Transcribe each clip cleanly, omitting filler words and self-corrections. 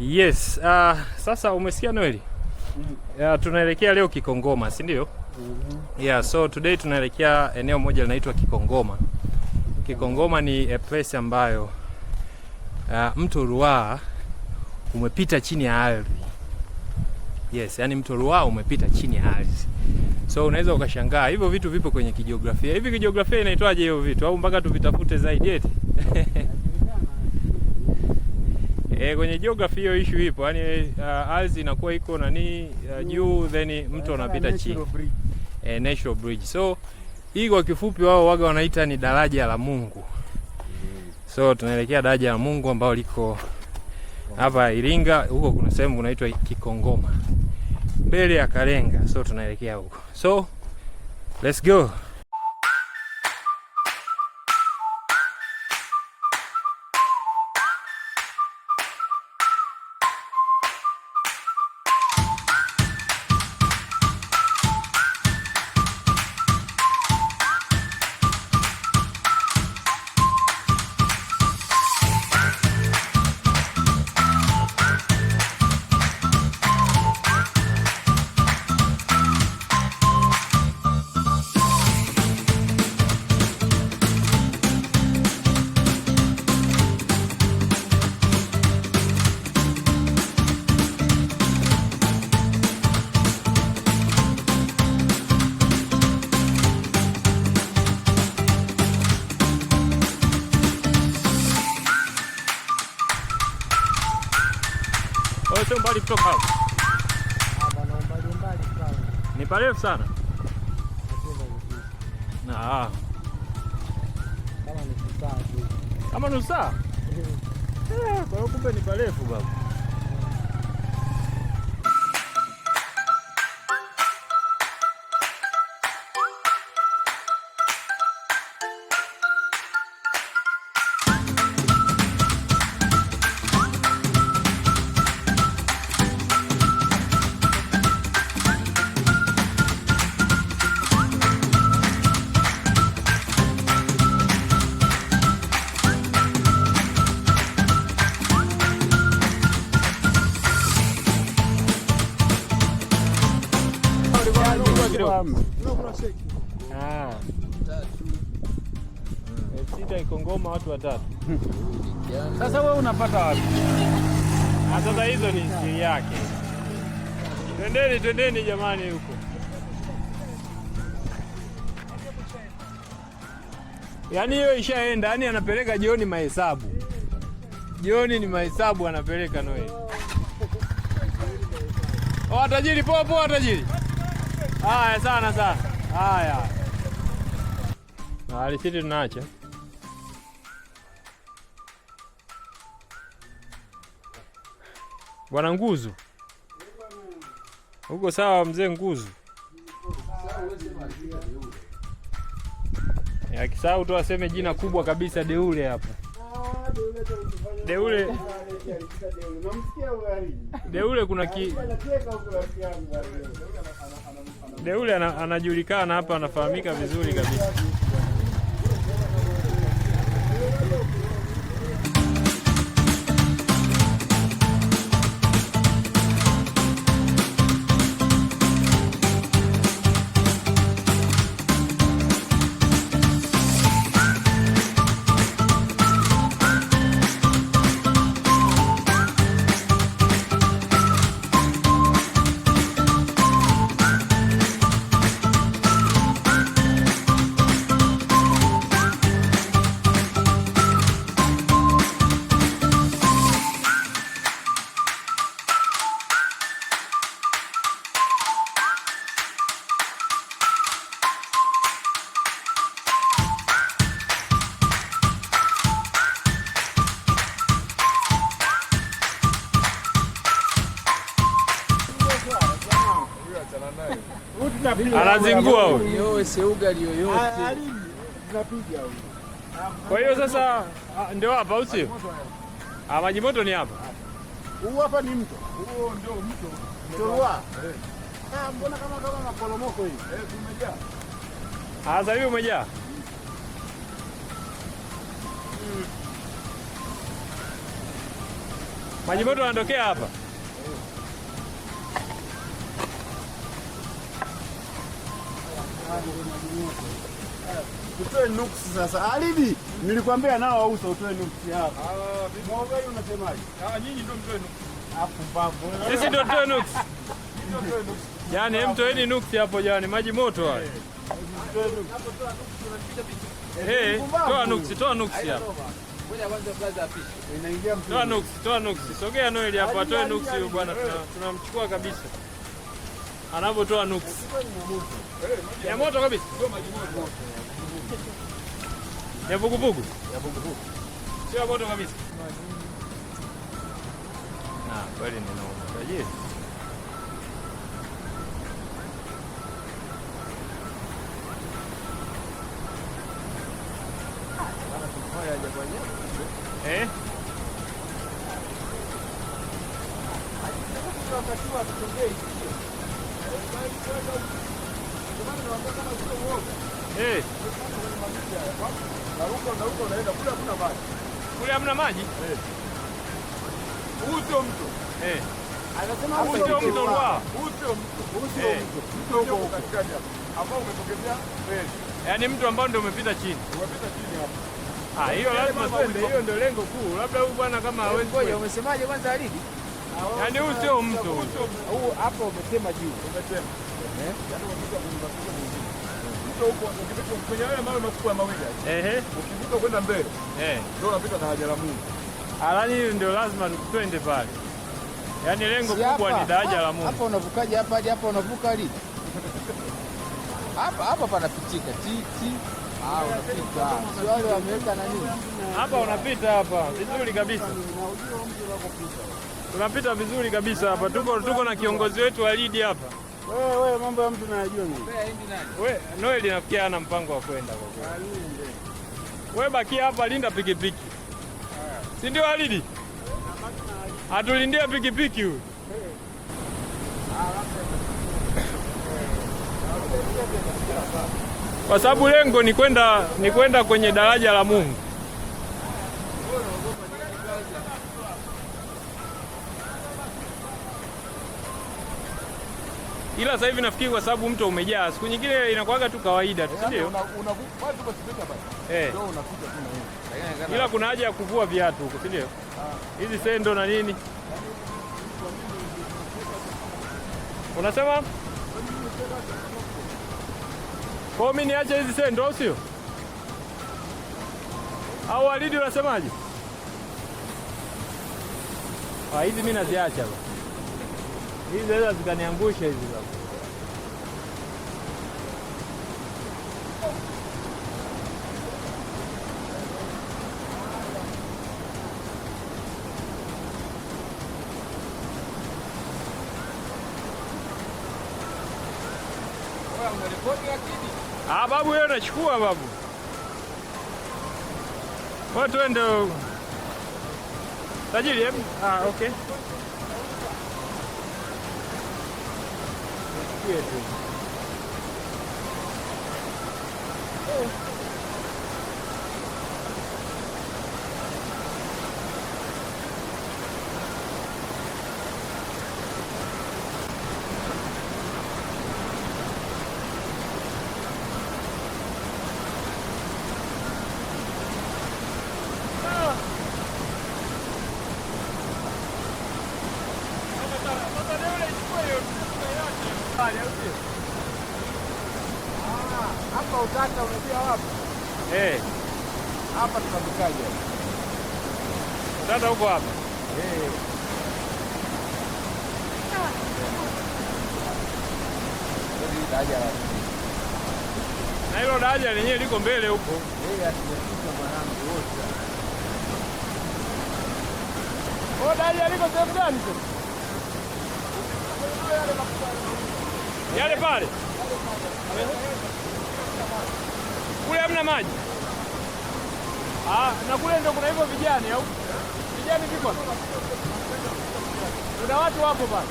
Yes, sasa umesikia Noeli? Tunaelekea leo Kikongoma, si ndio? Yeah, so today tunaelekea eneo moja linaitwa Kikongoma. Kikongoma ni a place ambayo mto Ruaha umepita chini ya ardhi. Yes, yani mto Ruaha umepita chini ya ardhi. So unaweza ukashangaa hivyo vitu vipo kwenye kijiografia. Hivi kijiografia inaitwaje hiyo vitu au mpaka tuvitafute zaidi eti? Kwenye geography hiyo issue ipo. Yaani ardhi inakuwa iko nani juu then mto unapita chini. Natural bridge. So hii kwa kifupi wao waga wanaita ni daraja la Mungu. So tunaelekea daraja la Mungu ambao liko hapa Iringa, huko kuna sehemu kunaitwa Kikongoma. Mbele ya Kalenga. So tunaelekea huko. So let's go. Sio mbali kutoka hapa. Mbali. Ni parefu sana. Na kama nusu saa. Kwa hiyo kumbe ni parefu baba. Kikongoma watu watatu. Sasa wewe unapata wapi? Sasa hizo ni siri yake. Twendeni jamani huko. Yaani hiyo ishaenda, yani anapeleka jioni mahesabu. Jioni ni mahesabu anapeleka Noe. Oh tajiri, poa tajiri. Haya sana. Haya. Alisiti tunaacha. Bwana Nguzu. Huko sawa mzee Nguzu. Akisahau tu aseme jina kubwa kabisa Deule hapa. Deule kuna Deule anajulikana hapa, anafahamika vizuri kabisa. Anazingua huyo. Yowe seuga yoyote. Tunapiga huyo. Kwa hiyo sasa ndio hapa au sio? Maji moto ni hapa. Huu hapa ni mto. Huo ndio mto. Mto Ruaha. Mbona kama maporomoko hivi? Umejaa. Sasa hivi umejaa. Maji moto yanatokea hapa. Utoe nuksi sasa. Alidi, nilikwambia nao ausa utoe nuksi hapa. Mwagai unasemaje? Nyinyi ndio mtoe nuksi. Hapo papo. Sisi ndio tutoe nuksi. Yaani mtoeni nuksi hapo jamani, maji moto haya. Toa nuksi hapa. Toa nuksi. Sogea Noeli hapa, toa nuksi huyo bwana, tunamchukua kabisa. Anapotoa nuksi. Ya moto kabisa. Ndio maji moto. Ya vuguvugu. Sio moto kabisa. Kweli ni naona. Tajiri. Kule hamna maji? Huu sio mto. Anasema huu sio mto Ruaha. Huu sio mto. Mto uko katikati hapa. Ambao umetokezea mbele. Yaani mtu ambao ndio umepita chini. Umepita chini hapa. Hiyo lazima twende, hiyo ndio lengo kuu. Labda huyu bwana kama hawezi. Ngoja, umesemaje kwanza Alidi? Yaani huu sio mto. Huu hapa umesema juu. Umesema. Yaani umepita kwenye masuala mengine. Mto huko ukipita kwenye yale mawe makubwa ya mawili. Ukivuka kwenda mbele. Ndio unapita daraja la Mungu. Alani ndio lazima twende pale. Yaani lengo kubwa ni daraja la Mungu. Hapa unavukaje hapa hadi hapa unavuka Alidi? Hapa panapitika. Unapita. Sio wale wameweka na nini? Hapa unapita hapa vizuri kabisa. Tunapita vizuri kabisa hapa. Tuko na kiongozi wetu Alidi hapa. Wewe mambo ya mtu unayajua nini? Wewe Noeli nafikia ana mpango wa kwenda kwa kweli. Wewe bakia hapa, linda pikipiki. Si ndio Alidi? Atulindie pikipiki huyu. Kwa sababu lengo ni kwenda kwenye daraja la Mungu. Ila sasa hivi nafikiri kwa sababu mto umejaa, siku nyingine inakuwaga tu kawaida tu, si ndio? Ila kuna haja ya kuvua viatu huko, si ndio? Hizi sendo na nini? Unasema? Kwa mimi niache hizi sendo au sio? Au Alidi unasemaje? Hizi mimi naziacha bwana. Hizi zaweza zikaniangusha hizi baba. Babu wewe unachukua babu. Kwa twende. Tajiri hebu. Okay. Hapa utata unajua wapi? Hapa tunavukaje? Utata huko hapa. Na hilo daraja lenyewe liko mbele huko. Daraja liko sehemu gani sasa? Yale pale. Kule hamna maji. Na kule ndio kuna hivyo vijani au? Vijani viko. Kuna watu wapo pale.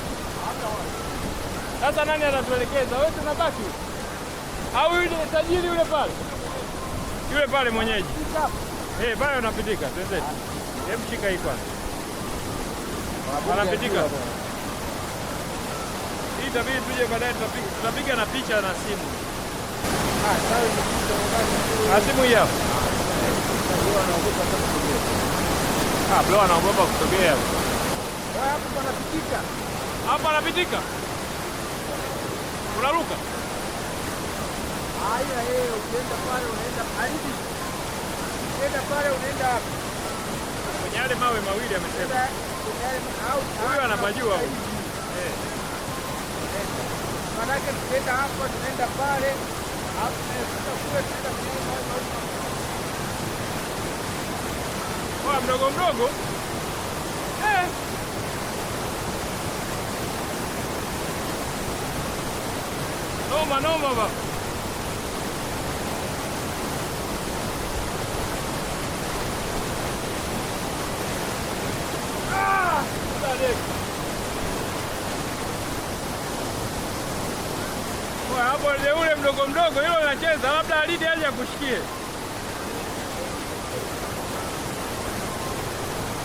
Sasa nani atatuelekeza? Wewe tunabaki. Au yule tajiri yule pale? Yule pale mwenyeji. Pale unapitika, twende. Hebu shika hii kwanza. Anapitika. Hii itabidi tuje baadaye tutapiga na picha na simu. Simu hii hapa. Bro anaogopa kusogea. Hapo panapitika. Hapa anapitika. Unaruka? Haya ukienda pale unaenda hadi. Ukienda pale unaenda hapo. Kwenye yale mawe mawili amesema. Huyu anapajua huyu. Manake tukienda hapo tunaenda pale. Hapo kule tunaenda kwa mdogo mdogo. Noma baba. Hapo ndio ule mdogo mdogo hilo anacheza, labda alidi aje akushikie.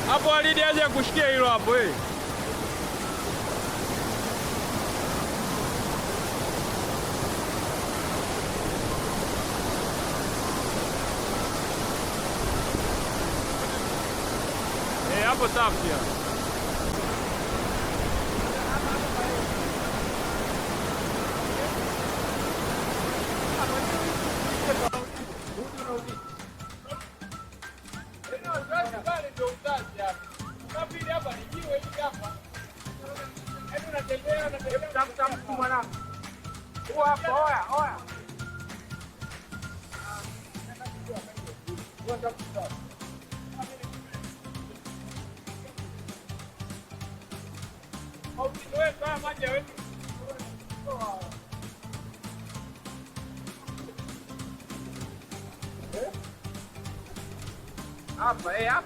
Hapo alidi aje akushikie hilo hapo hapo safi ya.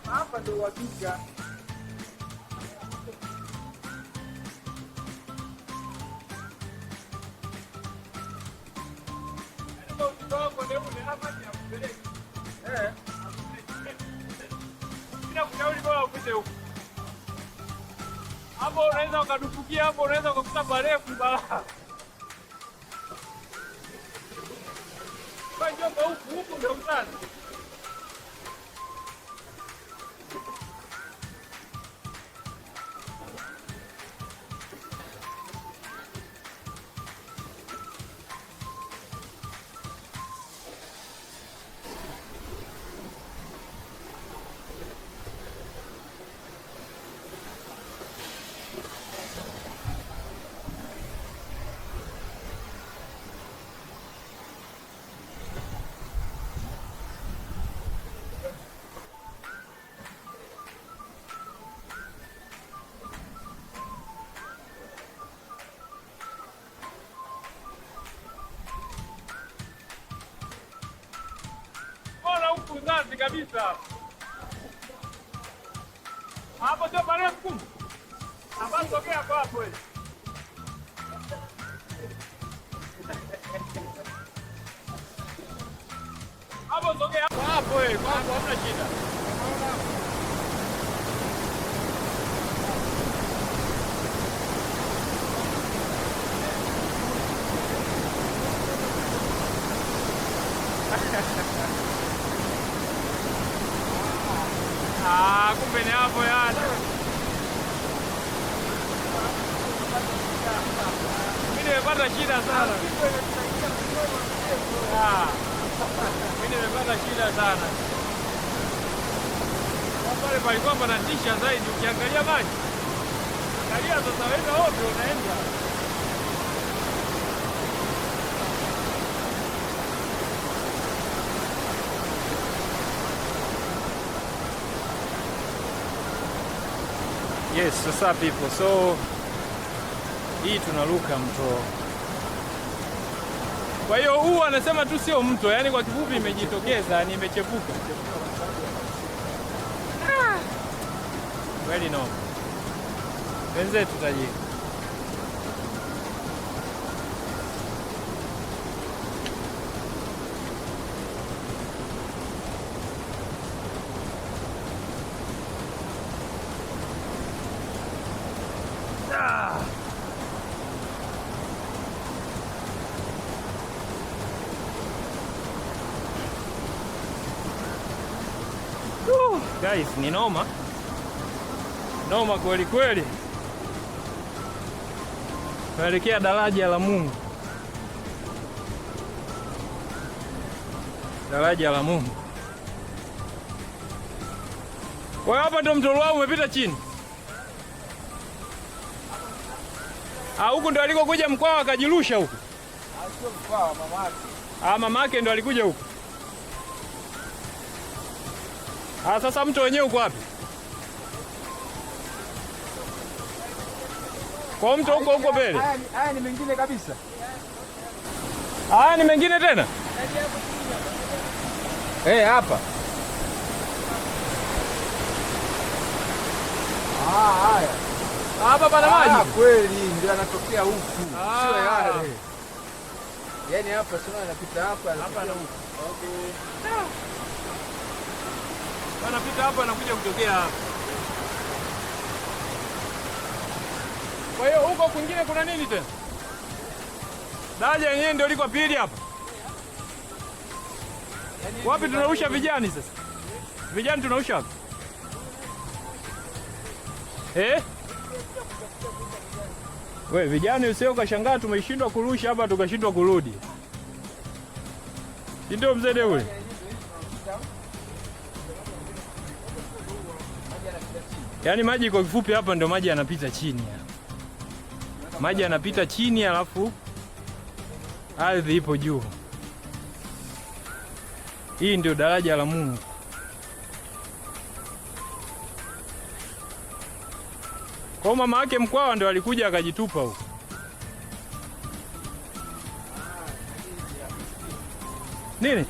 Hapa ndio uhakika. Hapo unaweza ukadufukia, hapo unaweza ukakuta barefu balaa. Kwa njomba huku ndio mtani. Uzazi kabisa. Hapo sio parefu kumbe. Hapa sogea kwa hapo wewe. Hapo sogea hapo wewe, kwa hapo hamna shida. Kumbe ni hapo yana. Mimi nimepata shida sana. Mimi nimepata shida sana. Pale palikuwa panatisha zaidi, ukiangalia maji. Angalia sasa wewe wote unaenda. Yes, what's up people? So hii tunaruka mto. Kwa hiyo huu anasema tu sio mto, yani kwa kifupi imejitokeza, ni imechepuka. Kweli no. Wenzetu tajiri. Guys, ni noma kweli kweli. Tunaelekea daraja la Mungu, daraja la Mungu. Kwa hapa ndo mto Ruaha umepita chini. Huku ndo alikokuja Mkwawa akajirusha huku. Sio Mkwawa, mamake. Mamake ndo alikuja huku. Sasa mto wenyewe uko wapi? Kwa mto huko mbele. Haya ni mengine kabisa. Ni mengine tena? Hapa. Haya. Hapa pana maji. Kweli ndio anatokea huku. Sio yale. Yaani hapa sio anapita hapa na huku. Okay. Anapita hapa anakuja kutokea hapa. Kwa hiyo huko kwingine kuna nini tena? Daraja yenyewe ndio liko pili hapa. Wapi tunarusha vijani sasa? Vijani tunarusha wapi? We vijani usio kashangaa tumeshindwa kurusha hapa tukashindwa kurudi. Ndio mzee ule. Yaani maji kwa kifupi hapa ndio maji yanapita chini. Maji yanapita chini alafu ardhi ipo juu. Hii ndio daraja la Mungu. Kwa mama yake Mkwawa ndio alikuja akajitupa huko. Nini?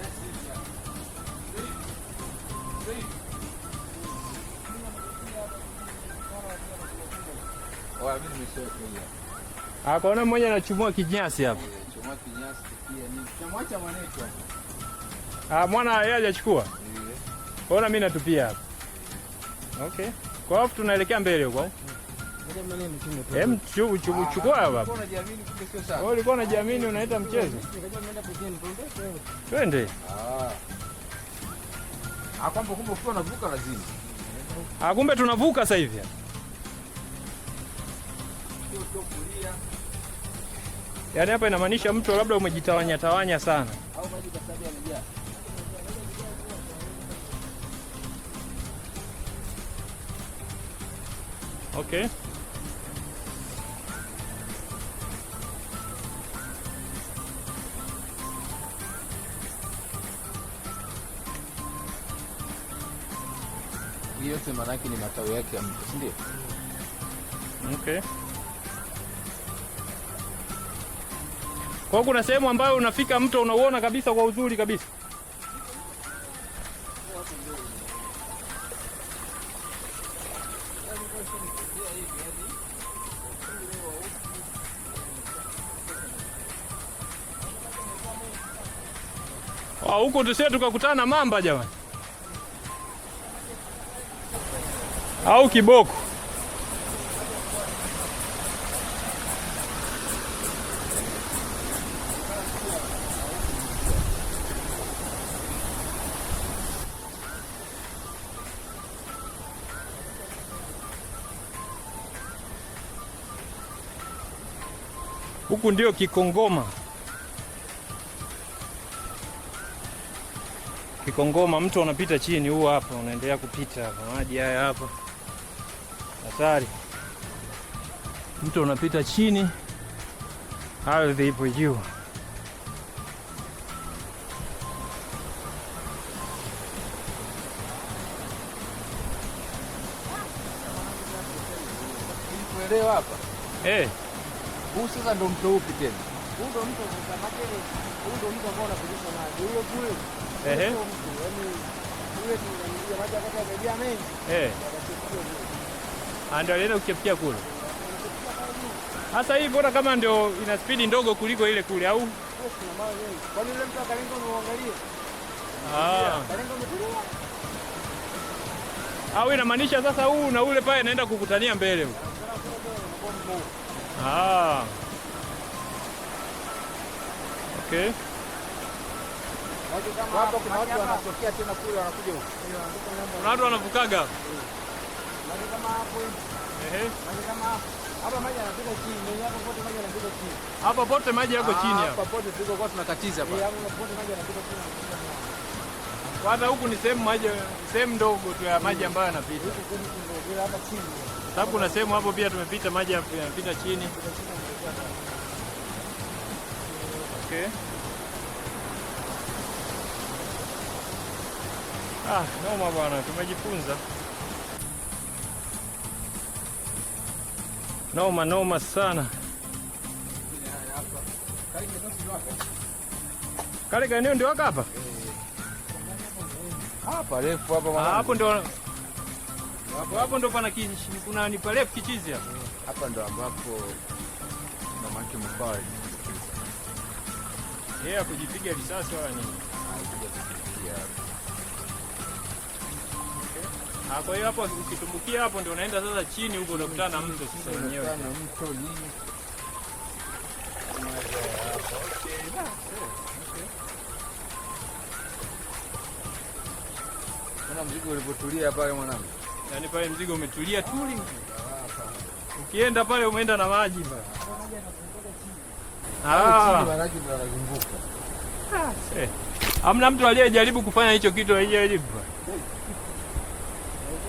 Akaona mmoja anachumua kinyasi hapa. Chumua kinyasi pia ni chamwacha mwanetu hapa. Mwana yeye hajachukua. Ona mimi natupia hapa. Okay. Kwa hiyo tunaelekea mbele huko. Chukua hapa. Wewe ulikuwa unajiamini unaita mchezo. Twende. Kwamba kumbe ukiwa unavuka lazima. Kumbe tunavuka sasa hivi. Yaani hapa inamaanisha mtu labda umejitawanya tawanya sana. Au maji kwa sababu yamejaa. Okay. Hii yote maana yake ni matawi yake ya mto, si ndio? Okay. Kwa kuna sehemu ambayo unafika mto unauona kabisa kwa uzuri kabisa. Huko tusije tukakutana na mamba jamani. Au kiboko. Huku ndio Kikongoma. Kikongoma, mto unapita chini, huu hapa unaendelea kupita hapa. Maji haya hapa. Hatari. Mto unapita chini, ardhi ipo juu. Tuelewa hapa. Huu sasa ndo mto upi tena? Huu ndo mto Makere. Huu ndo mto ambao unapitisha maji. Huyo kule. Yaani kule tunaingia maji wakati yamejaa mengi. Ndio alienda kukifikia kule. Sasa hii bora kama ndio ina spidi ndogo kuliko ile kule au? Kwani yule mtu akalenga unaangalia? Kalenga umetulia. Au inamaanisha sasa huu na ule pale naenda kukutania mbele huko. msimu. Ah. Okay. Hapo kuna watu wanatokea tena kule wanakuja huko. Kuna watu wanavukaga. Maji kama hapo hivi. Maji kama hapa maji yanapita chini. Hapo pote maji yanapita chini. Hapa pote maji yako chini hapa. Hapa pote tuko kwa tunakatiza hapa. Hapo pote maji yanapita chini. Kwanza huku ni sehemu ndogo tu ya maji ambayo yanapita. Hapa chini. Sababu kuna sehemu hapo pia tumepita maji yanapita chini. Okay. Noma bwana, tumejifunza. Noma sana. Kale kaeneo ndio hapa? Hapa refu hapa mwana. Hapo ndo pana kuna ni parefu kichizi hapa. Hapa ndo ambapo mama yake mkali. Yeye kujipiga risasi wala nini? Kwa hiyo hapo ukitumbukia hapo ndio unaenda sasa chini huko unakutana na mto sasa wenyewe. Unakutana na mto nini? Kuna mzigo ulipotulia pale mwanangu. Yaani pale mzigo umetulia tuli. Ukienda pale umeenda na maji pale. Maji ndio yanazunguka. Hamna mtu aliyejaribu kufanya hicho kitu aliyejaribu.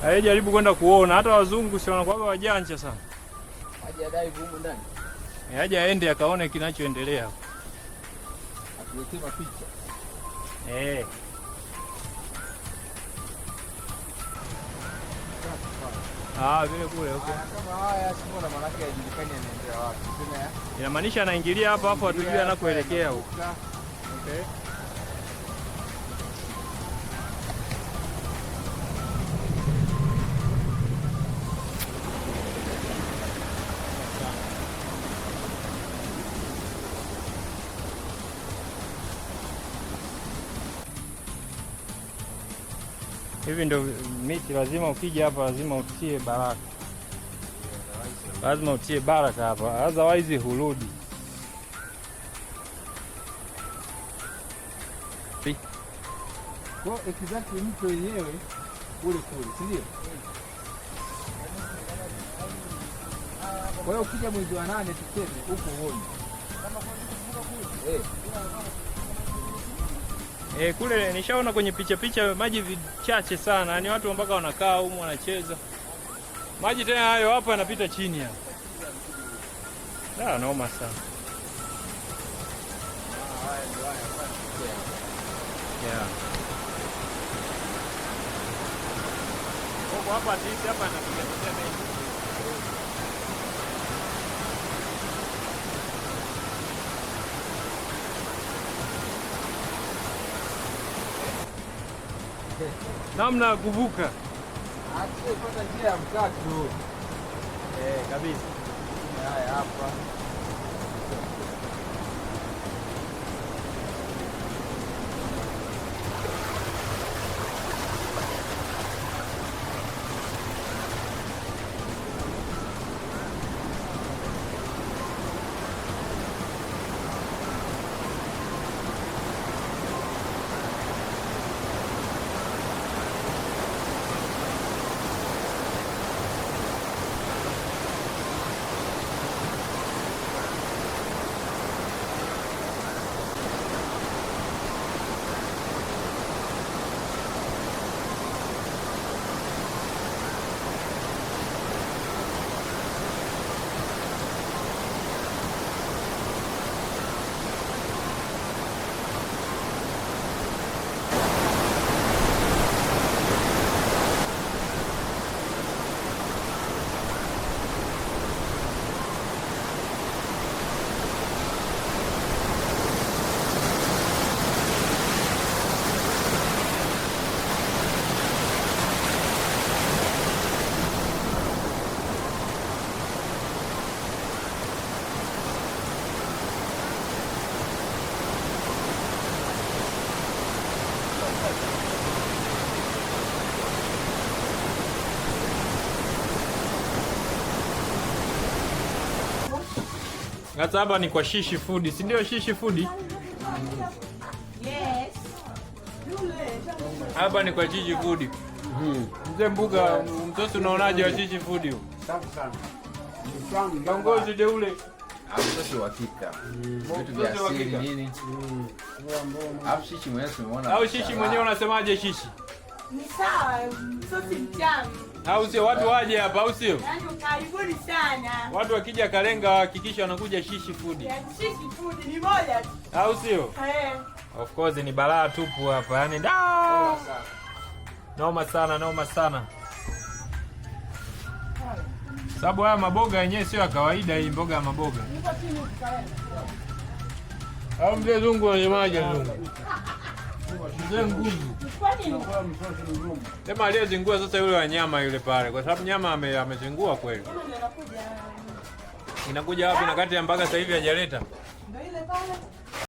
Haijaribu kwenda kuona, hata wazungu si wanakuwa wajanja sana. Haja adai huko ndani. Haja aende akaone kinachoendelea hapo. Atuletee mapicha. Vile kule okay. Kama haya simona maana yake hajulikani anaendelea wapi. Tena inamaanisha anaingilia hapa hapo hatujui anakoelekea huko. Okay. Hivi ndio miti, lazima ukija hapa lazima utie baraka. Lazima utie baraka hapa, otherwise hurudi. kwa exactly mto wenyewe ule kule, si ndio? Kwa hiyo ukija mwezi wa 8 tuseme huko uone. Kule nishaona kwenye picha maji vichache sana. Yaani watu mpaka wanakaa huko wanacheza. Maji tena hayo hapa yanapita chini hapa. Noma sana. Huko hapa sisi hapa anapiga mengi. Namna ya kuvuka. Pata njia ya mkato. Kabisa. Haya hapa. Sasa hapa ni kwa Shishi Food, si ndio? Shishi Food. Yes. Hapa ni kwa Shishi Food. Mzee Mbuga, mtoto unaonaje wa Shishi Food huo? Safi sana. Kiongozi Deule. Mtoto wa kika. Vitu vya asili nini? Hapo Shishi mwenyewe tumeona. Au Shishi mwenyewe unasemaje Shishi? Ni sawa, sosi mtamu. Au sio? Watu waje hapa au sio? Yaani karibuni sana. Watu wakija Kalenga hakikisha wanakuja Shishi Food. Shishi Food ni moja tu. Au sio? Of course ni balaa tupu hapa. Yaani noma sana, noma sana. Sababu haya maboga yenyewe sio ya kawaida, hii mboga ya maboga. Niko chini Kalenga. Au mzee Zungu anasemaje Zungu? Mzee Nguvu. Kwa nini? Sema aliyezingua sasa yule wa nyama yule pale, kwa sababu nyama amezingua kweli. Inakuja wapi na kati ya mpaka sasa hivi hajaleta? Ndio ile pale.